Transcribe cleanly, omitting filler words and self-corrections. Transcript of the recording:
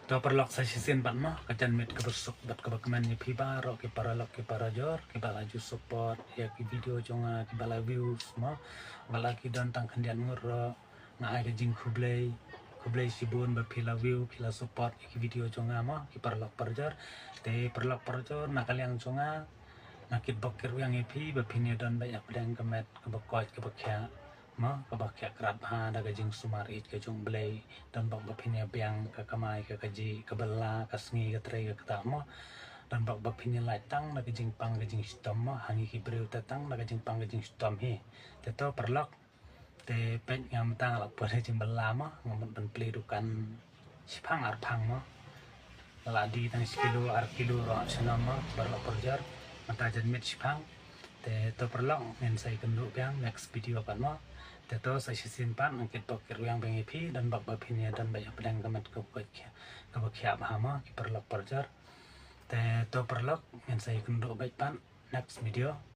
ตัวประหลอกใส่เส้นบัดเนาะกระจันเม็ดกระบสุกบัดกระบกมันยี่พี่บ้ารอกี่ปลาล็อกกี่ปลาจอร์กี่ปลาจุดสปอร์ตyaกี่วิดีโอจงอากี่ปลาวิวส์มั้งบลากี่ดันตั้งขันยันงรง่ายกับจิงคุเบลสิบุนแบบพิลาวิวพิลาสปอร์ตกี่วิดีโอจงอามั้งกี่ปลาล็อกปลาจอร์แต่ปลาล็อกปลาจอร์นักเลี้ยงจงอานักกิดบอกเกี่ยวยังยี่พี่แบบพิเนดันแบบอยากแดงกับเม็ดกับกอดกับแขะmah kabak kerat ha daga jing sumar it ke jong blay dan bak bapinya biang ke kamai ke kaji ke bela ke sengi ke trai ke ta mah dan bak bapinya latang daga jing pang ke jing stom mah hangi ki breu tatang daga jing pang ke jing stom hi te to perlok te pen ngam tang la por jing bela mah ngam ban play dukan sipang ar pang mah la di tang kilo ar kilo ro sana mah barlok perjar mata jan mit sipang te to perlok ngen sai kendu biang next video kan mah Teto saya simpan angkit pokir yang bengipi dan bak bapinya dan banyak pedang gamet kebakia bahama kiperlok perjar. Teto perlok yang saya kenduk baik pan next video.